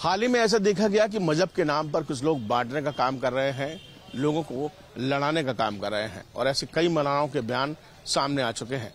हाल ही में ऐसा देखा गया कि मजहब के नाम पर कुछ लोग बांटने का काम कर रहे हैं, लोगों को लड़ाने का काम कर रहे हैं और ऐसे कई मौलानाओं के बयान सामने आ चुके हैं।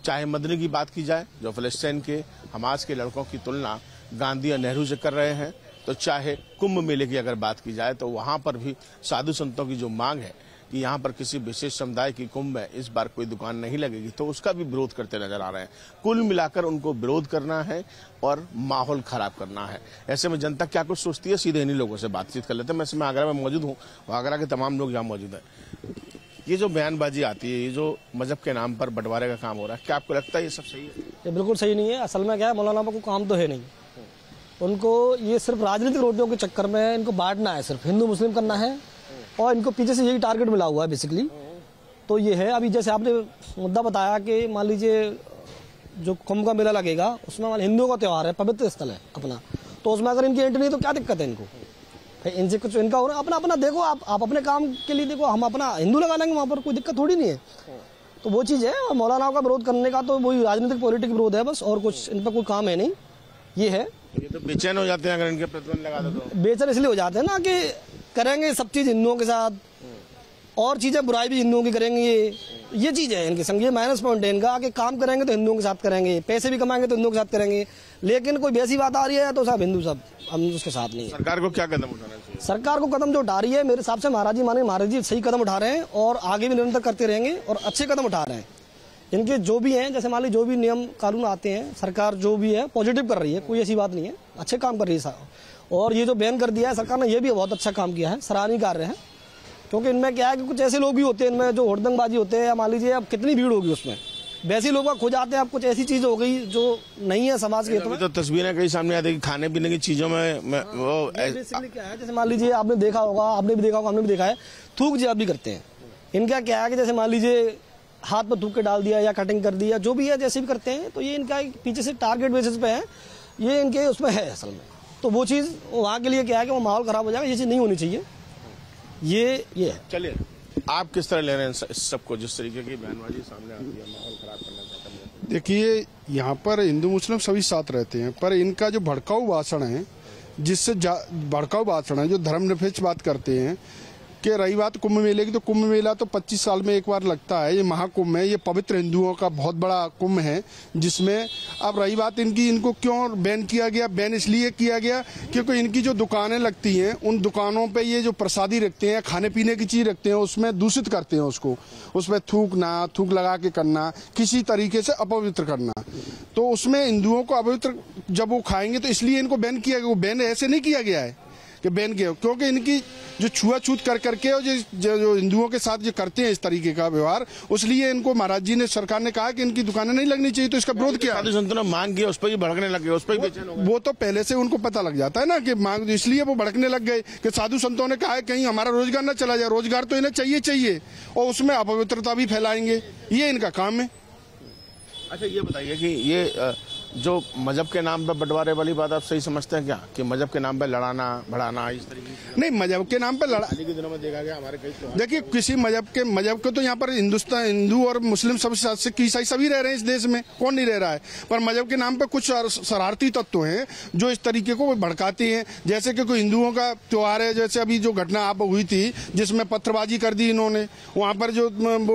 चाहे मदनी की बात की जाए जो फिलिस्तीन के हमास के लड़कों की तुलना गांधी और नेहरू से कर रहे हैं, तो चाहे कुंभ मेले की अगर बात की जाए तो वहां पर भी साधु संतों की जो मांग है कि यहाँ पर किसी विशेष समुदाय की कुंभ में इस बार कोई दुकान नहीं लगेगी, तो उसका भी विरोध करते नजर आ रहे हैं। कुल मिलाकर उनको विरोध करना है और माहौल खराब करना है। ऐसे में जनता क्या कुछ सोचती है, सीधे इन्हीं लोगों से बातचीत कर लेते हैं। मैं आगरा में मौजूद हूँ, आगरा के तमाम लोग यहाँ मौजूद हैं। ये जो बयानबाजी आती है, ये जो मजहब के नाम पर बंटवारे का काम हो रहा है, क्या आपको लगता है ये सब सही है? ये बिल्कुल सही नहीं है। असल में क्या है, मौलाना को काम तो है नहीं, उनको ये सिर्फ राजनीतिक रोटियों के चक्कर में इनको बांटना है, सिर्फ हिंदू मुस्लिम करना है और इनको पीछे से यही टारगेट मिला हुआ है बेसिकली। तो ये है, अभी जैसे आपने मुद्दा बताया कि मान लीजिए जो कुंभ का मेला लगेगा उसमें हिंदुओं का त्यौहार है, पवित्र स्थल है अपना, तो उसमें अगर इनकी एंट्री नहीं तो क्या दिक्कत है इनको? इनसे कुछ इनका हो रहा है, अपना अपना देखो, आप अपने काम के लिए देखो, हम अपना हिंदू लगा लेंगे, वहाँ पर कोई दिक्कत थोड़ी नहीं है। तो वो चीज़ है। और मौलानाओं का विरोध करने का तो वही राजनीतिक पॉलिटिक विरोध है बस, और कुछ इन पर कोई काम है नहीं। ये है, ये तो बेचैन हो जाते हैं अगर इनके प्रतिबंध लगा दो तो। बेचैन इसलिए हो जाते हैं ना कि करेंगे सब चीज़ हिंदुओं के साथ और चीज़ें बुराई भी हिंदुओं की करेंगे। ये चीज़ है इनके संग, ये माइनस पॉइंट है इनका कि काम करेंगे तो हिंदुओं के साथ करेंगे, पैसे भी कमाएंगे तो हिंदुओं के साथ करेंगे, लेकिन कोई वैसी बात आ रही है तो सब हिंदू सब हम उसके साथ नहीं है। सरकार को क्या कदम उठाना चाहिए? सरकार को कदम जो उठा रही है मेरे हिसाब से महाराज जी सही कदम उठा रहे हैं और आगे भी निरंतर करते रहेंगे और अच्छे कदम उठा रहे हैं। इनके जो भी हैं, जैसे मान लीजिए जो भी नियम कानून आते हैं, सरकार जो भी है पॉजिटिव कर रही है, कोई ऐसी बात नहीं है, अच्छे काम कर रही है। और ये जो बैन कर दिया है सरकार ने, ये भी बहुत अच्छा काम किया है, सराहनीय कार्य है। क्योंकि इनमें क्या है कि कुछ ऐसे लोग भी होते हैं इनमें जो हुड़दंगबाजी होते हैं, या मान लीजिए अब कितनी भीड़ होगी उसमें, वैसे लोग खो जाते हैं। अब कुछ ऐसी चीज हो गई जो नहीं है समाज के। तो तस्वीरें कई सामने आती है खाने पीने की चीजों में वो बेसिकली क्या है, जैसे मान लीजिए आपने देखा होगा, आपने भी देखा होगा, हमने भी देखा है, थूक जब भी करते हैं। इनका क्या है कि जैसे मान लीजिए हाथ पर थूक के डाल दिया या कटिंग कर दिया, जो भी है जैसे भी करते हैं, तो ये इनका पीछे से टारगेट बेसिस पे है, ये इनके उसमें है असल में। तो वो चीज़ वहाँ के लिए क्या है कि वो माहौल खराब हो जाएगा, ये चीज़ नहीं होनी चाहिए। ये है। चलिए, आप किस तरह ले रहे हैं इस सबको, जिस तरीके की बयानबाजी सामने आती है, माहौल खराब करना चाहते हैं? देखिए, यहाँ पर हिंदू मुस्लिम सभी साथ रहते हैं, पर इनका जो भड़काऊ भाषण है, भड़काऊ भाषण है, जो धर्मनिरपेक्ष बात करते हैं कि रही बात कुंभ मेले की, तो कुंभ मेला तो 25 साल में एक बार लगता है। ये महाकुंभ है, ये पवित्र हिंदुओं का बहुत बड़ा कुंभ है, जिसमें अब रही बात इनको क्यों बैन किया गया? बैन इसलिए किया गया क्योंकि इनकी जो दुकानें लगती हैं, उन दुकानों पे ये जो प्रसादी रखते हैं, खाने पीने की चीज रखते हैं, उसमें दूषित करते हैं उसको, उसमें थूक लगा के करना, किसी तरीके से अपवित्र करना, तो उसमें हिंदुओं को अपवित्र जब वो खाएंगे तो इसलिए इनको बैन किया गया। बैन ऐसे नहीं किया गया है कि बैन किया, क्योंकि इनकी जो छुआछूत कर करके और जो हिंदुओं के साथ जो करते हैं इस तरीके का व्यवहार, उसलिए इनको महाराज जी ने, सरकार ने कहा कि इनकी दुकानें नहीं लगनी चाहिए, तो इसका विरोध किया। साधु संतों ने मांग किया, उस पर ही भड़कने लग गए, उस पर ही बेचैन हो गए। वो तो पहले से उनको पता लग जाता है ना कि मांग, इसलिए वो भड़कने लग गए कि साधु संतों ने कहा है कहीं हमारा रोजगार न चला जाए, रोजगार तो इन्हें चाहिए और उसमें अपवित्रता भी फैलाएंगे, ये इनका काम है। अच्छा, ये बताइए कि ये जो मजहब के नाम पर बंटवारे वाली बात आप सही समझते हैं क्या, कि मजहब के नाम पर लड़ाना बढ़ाना इस तरीके की? नहीं, मजहब के नाम पर हाल के दिनों में देखा गया हमारे कई, देखिए किसी मजहब को तो यहाँ पर हिंदू और मुस्लिम सब, सिख ईसाई सभी रह रहे हैं इस देश में, कौन नहीं रह रहा है, पर मजहब के नाम पर कुछ शरारती तत्व हैं जो इस तरीके को भड़काते हैं। जैसे कि कोई हिंदुओं का त्योहार है, जैसे अभी जो घटना आप हुई थी जिसमें पत्थरबाजी कर दी इन्होंने, वहाँ पर जो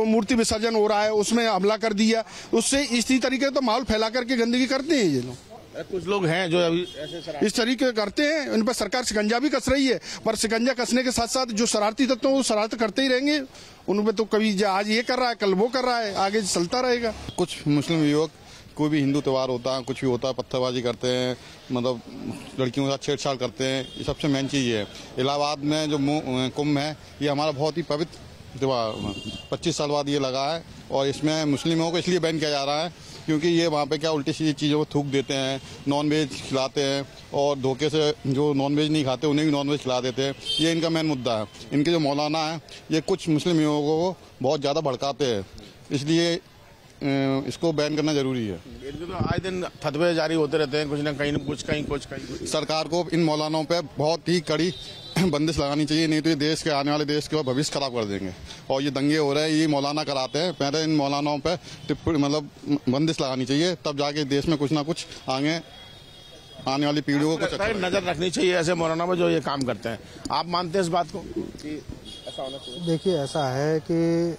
मूर्ति विसर्जन हो रहा है उसमें हमला कर दिया, उससे इसी तरीके तो माहौल फैला करके गंदगी करते हैं ये लोग। कुछ लोग हैं जो अभी ऐसे इस तरीके करते हैं, इन पर सरकार शिकंजा भी कस रही है, पर शिकंजा कसने के साथ साथ जो शरारती तत्व वो शरारत करते ही रहेंगे। उन पे तो कभी आज ये कर रहा है, कल वो कर रहा है, आगे चलता रहेगा। कुछ मुस्लिम युवक, कोई भी हिंदू त्योहार होता है, कुछ भी होता है, पत्थरबाजी करते हैं, मतलब लड़कियों के साथ छेड़छाड़ करते हैं, ये सबसे मेन चीज़ है। इलाहाबाद में जो कुंभ है, ये हमारा बहुत ही पवित्र त्योहार 25 साल बाद ये लगा है, और इसमें मुस्लिमों को इसलिए बैन किया जा रहा है क्योंकि ये वहाँ पे क्या उल्टी सीधी चीज़ों को थूक देते हैं, नॉनवेज खिलाते हैं, और धोखे से जो नॉनवेज नहीं खाते उन्हें भी नॉनवेज खिला देते हैं। ये इनका मेन मुद्दा है। इनके जो मौलाना है, ये कुछ मुस्लिम युवकों को बहुत ज़्यादा भड़काते हैं, इसलिए इसको बैन करना जरूरी है। तो आए दिन फतवे जारी होते रहते हैं, कुछ ना कहीं कुछ, कहीं कुछ, कहीं कुछ। सरकार को इन मौलानाओं पे बहुत ही कड़ी बंदिश लगानी चाहिए, नहीं तो ये देश के आने वाले देश के भविष्य खराब कर देंगे। और ये दंगे हो रहे हैं, ये मौलाना कराते हैं, पहले इन मौलानाओं पे टिप्पणी मतलब बंदिश लगानी चाहिए, तब जाके देश में कुछ ना कुछ आगे आने वाली पीढ़ियों को कुछ अच्छा लगेगा। नजर रखनी चाहिए ऐसे मौलाना पर जो ये काम करते हैं। आप मानते हैं इस बात को कि ऐसा होना चाहिए? देखिए, ऐसा है कि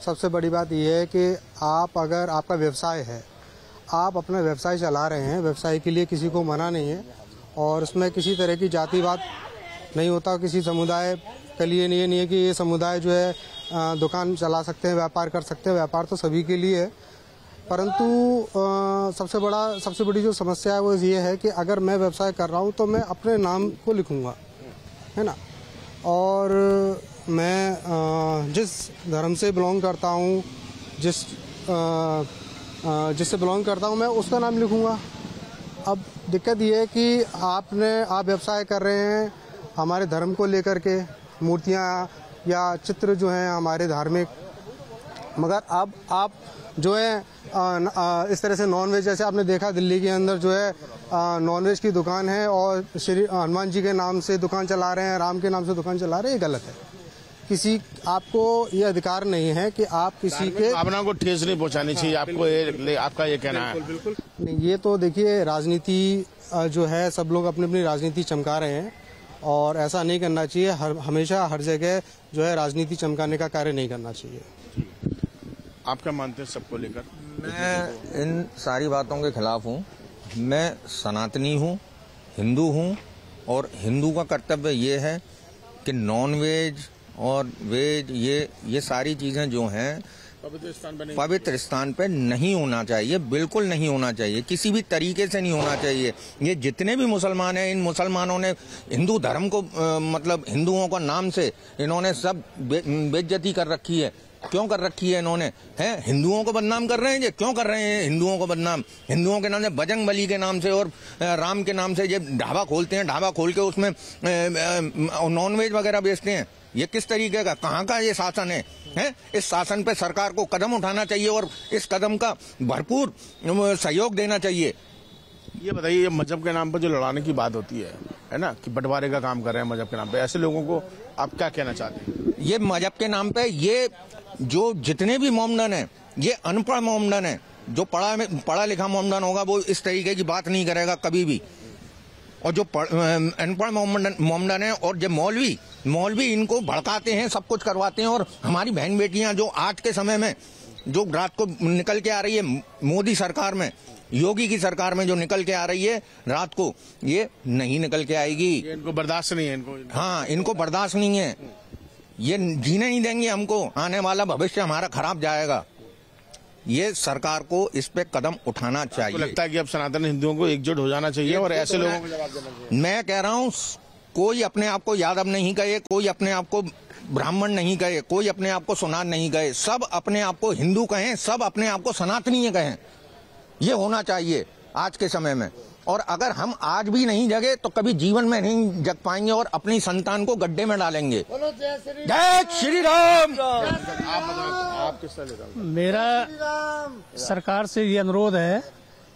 सबसे बड़ी बात यह है कि आप अगर आपका व्यवसाय है, आप अपना व्यवसाय चला रहे हैं, व्यवसाय के लिए किसी को मना नहीं है और उसमें किसी तरह की जातिवाद नहीं होता। किसी समुदाय के लिए ये नहीं है कि ये समुदाय जो है दुकान चला सकते हैं, व्यापार कर सकते हैं। व्यापार तो सभी के लिए है, परंतु सबसे बड़ी जो समस्या है वो ये है कि अगर मैं व्यवसाय कर रहा हूँ तो मैं अपने नाम को लिखूँगा, है ना। और मैं जिस धर्म से बिलोंग करता हूँ, जिससे बिलोंग करता हूँ, मैं उसका नाम लिखूँगा। अब दिक्कत ये है कि आप व्यवसाय कर रहे हैं हमारे धर्म को लेकर के, मूर्तियाँ या चित्र जो हैं हमारे धार्मिक, मगर अब आप जो है इस तरह से नॉनवेज, जैसे आपने देखा दिल्ली के अंदर जो है नॉनवेज की दुकान है और श्री हनुमान जी के नाम से दुकान चला रहे हैं, राम के नाम से दुकान चला रहे हैं। ये गलत है। आपको ये अधिकार नहीं है कि आप किसी के भावना को ठेस नहीं पहुंचानी चाहिए। आपका ये कहना है? बिल्कुल नहीं। ये तो देखिए, राजनीति जो है, सब लोग अपनी अपनी राजनीति चमका रहे हैं और ऐसा नहीं करना चाहिए। हमेशा हर जगह जो है राजनीति चमकाने का कार्य नहीं करना चाहिए। आप क्या मानते हैं सबको लेकर? मैं इन सारी बातों के खिलाफ हूँ। मैं सनातनी हूँ, हिंदू हूँ और हिंदू का कर्तव्य ये है कि नॉन वेज और वेज ये सारी चीजें जो हैं पवित्र स्थान पे नहीं होना चाहिए, बिल्कुल नहीं होना चाहिए, किसी भी तरीके से नहीं होना चाहिए। ये जितने भी मुसलमान हैं, इन मुसलमानों ने हिंदू धर्म को मतलब हिंदुओं का नाम से इन्होंने सब बेइज्जती कर रखी है। क्यों कर रखी है इन्होंने? हैं, हिंदुओं को बदनाम कर रहे हैं। ये क्यों कर रहे हैं हिंदुओं को बदनाम? हिंदुओं के नाम से, बजरंग बली के नाम से और राम के नाम से ये ढाबा खोलते हैं, ढाबा खोल के उसमें नॉनवेज वगैरह बेचते हैं। ये किस तरीके का, कहाँ का ये शासन है? इस शासन पे सरकार को कदम उठाना चाहिए और इस कदम का भरपूर सहयोग देना चाहिए। ये बताइए, ये मजहब के नाम पर जो लड़ाने की बात होती है ना, कि बंटवारे का काम कर रहे हैं मजहब के नाम पे, ऐसे लोगों को आप क्या कहना चाहते हैं? ये मजहब के नाम पे ये जो जितने भी मोमडन है, ये अनपढ़ मोमडन है। जो पढ़ा लिखा मोमडन होगा वो इस तरीके की बात नहीं करेगा कभी भी। और जो अनपढ़ मोमडन है और जो मौलवी इनको भड़काते हैं, सब कुछ करवाते हैं। और हमारी बहन बेटियां जो आज के समय में जो रात को निकल के आ रही है, मोदी सरकार में, योगी की सरकार में जो निकल के आ रही है रात को, ये नहीं निकल के आएगी। इनको बर्दाश्त नहीं है। हाँ, इनको बर्दाश्त नहीं है। ये जीने नहीं देंगे हमको। आने वाला भविष्य हमारा खराब जाएगा। ये सरकार को इस पे कदम उठाना चाहिए। आपको लगता है कि अब सनातन हिंदुओं को एकजुट हो जाना चाहिए और ऐसे लोगों को जवाब देना चाहिए? मैं कह रहा हूँ, कोई अपने आप को यादव नहीं कहे, कोई अपने आप को ब्राह्मण नहीं कहे, कोई अपने आप को सोनार नहीं कहे, सब अपने आप को हिंदू कहें, सब अपने आप को सनातनीय कहें। ये होना चाहिए आज के समय में। और अगर हम आज भी नहीं जगे तो कभी जीवन में नहीं जग पाएंगे और अपनी संतान को गड्ढे में डालेंगे। जय श्री राम। आप किस तरह? मेरा सरकार से ये अनुरोध है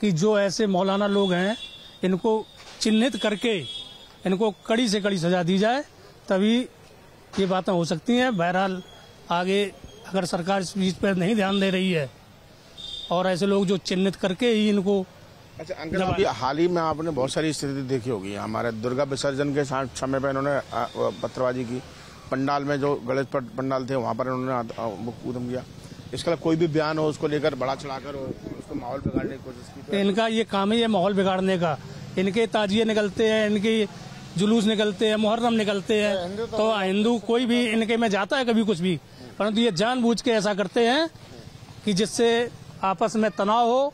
कि जो ऐसे मौलाना लोग हैं, इनको चिन्हित करके इनको कड़ी से कड़ी सजा दी जाए, तभी ये बातें हो सकती हैं। बहरहाल आगे अगर सरकार इस चीज पर नहीं ध्यान दे रही है और ऐसे लोग जो चिन्हित करके ही इनको। अच्छा अंकल, अभी हाल ही में आपने बहुत सारी स्थिति देखी होगी। हमारे दुर्गा विसर्जन के समय पर इन्होंने पत्थरबाजी की, पंडाल में जो गणेश पंडाल थे वहाँ पर इन्होंने कूदम किया। इसका कोई भी बयान हो उसको लेकर बड़ा चढ़ाकर उसको माहौल बिगाड़ने की कोशिश की। इनका ये काम है, ये माहौल बिगाड़ने का। इनके ताजिए निकलते हैं, इनके जुलूस निकलते हैं, मुहर्रम निकलते हैं, तो हिंदू कोई भी इनके में जाता है कभी कुछ भी, परंतु ये जानबूझ के ऐसा करते हैं कि जिससे आपस में तनाव हो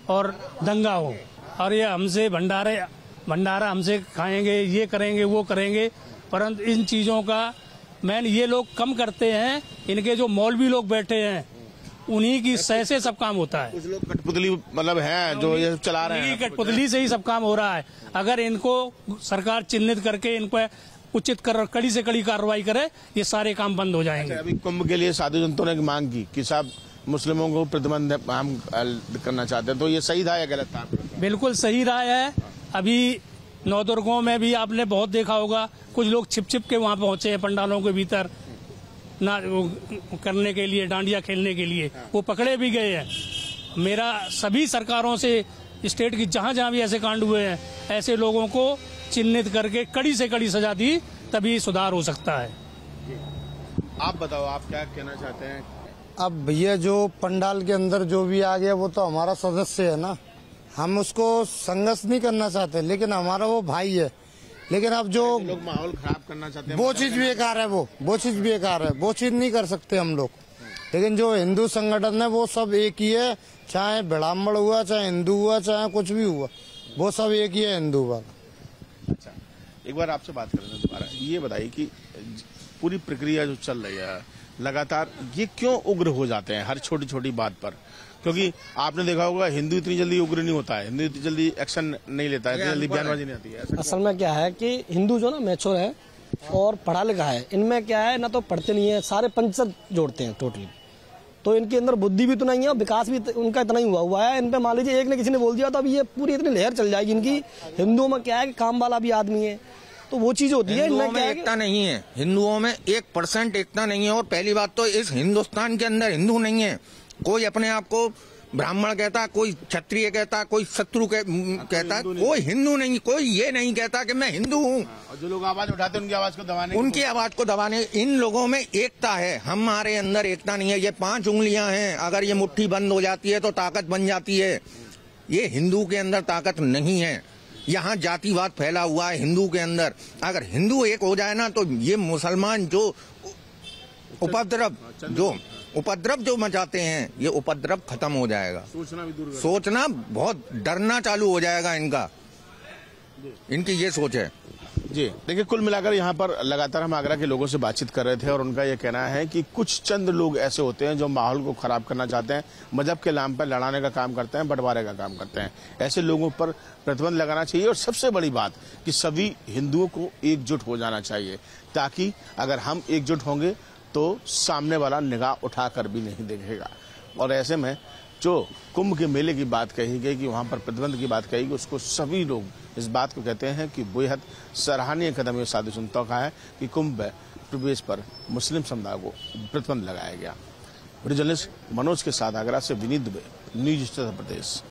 और दंगा हो। और ये हमसे भंडारा हमसे खाएंगे, ये करेंगे, वो करेंगे, परंतु इन चीजों का मैन ये लोग कम करते हैं। इनके जो मौलवी लोग बैठे हैं उन्हीं की सह से सब काम होता है। कुछ लोग कठपुतली मतलब हैं जो ये चला रहे हैं, कठपुतली से ही सब काम हो रहा है। अगर इनको सरकार चिन्हित करके इन पर उचित कड़ी से कड़ी कार्रवाई करे, ये सारे काम बंद हो जाएंगे। अभी कुंभ के लिए साधु संतों ने मांग की कि साहब मुस्लिमों को प्रतिबंध हम करना चाहते हैं, तो ये सही था या गलत था? बिल्कुल सही राय है। अभी नवदुर्गों में भी आपने बहुत देखा होगा, कुछ लोग छिप के वहां पहुंचे हैं पंडालों के भीतर ना करने के लिए, डांडिया खेलने के लिए, वो पकड़े भी गए हैं। मेरा सभी सरकारों से स्टेट की जहां जहां भी ऐसे कांड हुए हैं, ऐसे लोगों को चिन्हित करके कड़ी से कड़ी सजा दी, तभी सुधार हो सकता है। आप बताओ, आप क्या कहना चाहते हैं? अब भैया जो पंडाल के अंदर जो भी आ गया वो तो हमारा सदस्य है ना, हम उसको संघर्ष नहीं करना चाहते, लेकिन हमारा वो भाई है। लेकिन अब जो लोग माहौल खराब करना चाहते हैं, वो चीज बेकार है, वो चीज बेकार है, वो चीज नहीं कर सकते हम लोग। लेकिन जो हिंदू संगठन है वो सब एक ही है, चाहे ब्राह्मण हुआ, चाहे हिंदू हुआ, चाहे कुछ भी हुआ, वो सब एक ही है, हिंदू वाला। अच्छा, एक बार आपसे बात करें दोबारा, ये बताइए कि पूरी प्रक्रिया जो चल रही है लगातार, ये क्यों उग्र हो जाते हैं हर छोटी छोटी बात पर? क्योंकि आपने देखा होगा हिंदू इतनी जल्दी उग्र नहीं होता है, हिंदू इतनी जल्दी एक्शन नहीं लेता है, इतनी जल्दी बयानबाजी नहीं आती है। असल में क्या है कि हिंदू जो ना मैच्योर है और पढ़ा लिखा है, इनमें क्या है ना तो पढ़ते नहीं है, सारे पंचर जोड़ते हैं टोटली, तो इनके अंदर बुद्धि भी तो नहीं है, विकास भी उनका इतना ही हुआ है। इन पे मान लीजिए एक ने किसी ने बोल दिया तो अब ये पूरी इतनी लहर चल जाएगी इनकी। हिंदुओं में क्या है कि काम वाला भी आदमी है, तो वो चीज होती है। हिंदुओं में एकता नहीं है, हिंदुओं में 1% एकता नहीं है। और पहली बात तो इस हिंदुस्तान के अंदर हिंदू नहीं है, कोई अपने आप को ब्राह्मण कहता, कोई क्षत्रिय कहता, कोई शत्रु कहता, कोई हिंदू नहीं, कोई ये नहीं कहता कि मैं हिंदू हूँ। जो लोग आवाज उठाते हैं उनकी आवाज को दबाने, इन लोगों में एकता है, हमारे अंदर एकता नहीं है। ये 5 उंगलियां हैं, अगर ये मुट्ठी बंद हो जाती है तो ताकत बन जाती है। ये हिंदू के अंदर ताकत नहीं है, यहाँ जातिवाद फैला हुआ है हिंदू के अंदर। अगर हिंदू एक हो जाए ना तो ये मुसलमान जो उपद्रव जो मचाते हैं, ये उपद्रव खत्म हो जाएगा। सोचना भी दूर, सोचना बहुत डरना चालू हो जाएगा इनका, इनकी ये सोच है। जी देखिए, कुल मिलाकर यहाँ पर लगातार हम आगरा के लोगों से बातचीत कर रहे थे और उनका ये कहना है कि कुछ चंद लोग ऐसे होते हैं जो माहौल को खराब करना चाहते हैं, मजहब के नाम पर लड़ाने का काम करते हैं, बंटवारे का काम करते हैं। ऐसे लोगों पर प्रतिबंध लगाना चाहिए और सबसे बड़ी बात कि सभी हिंदुओं को एकजुट हो जाना चाहिए, ताकि अगर हम एकजुट होंगे तो सामने वाला निगाह उठाकर भी नहीं देखेगा। और ऐसे में जो कुंभ के मेले की बात कही गई कि वहां पर प्रतिबंध की बात कही गई, उसको सभी लोग इस बात को कहते हैं कि बेहद सराहनीय कदम ये साधु संतों का है कि कुंभ प्रवेश पर मुस्लिम समुदाय को प्रतिबंध लगाया गया। वीडियो जर्नलिस्ट मनोज के साथ आगरा से विनीत दुबे, न्यूज उत्तर प्रदेश।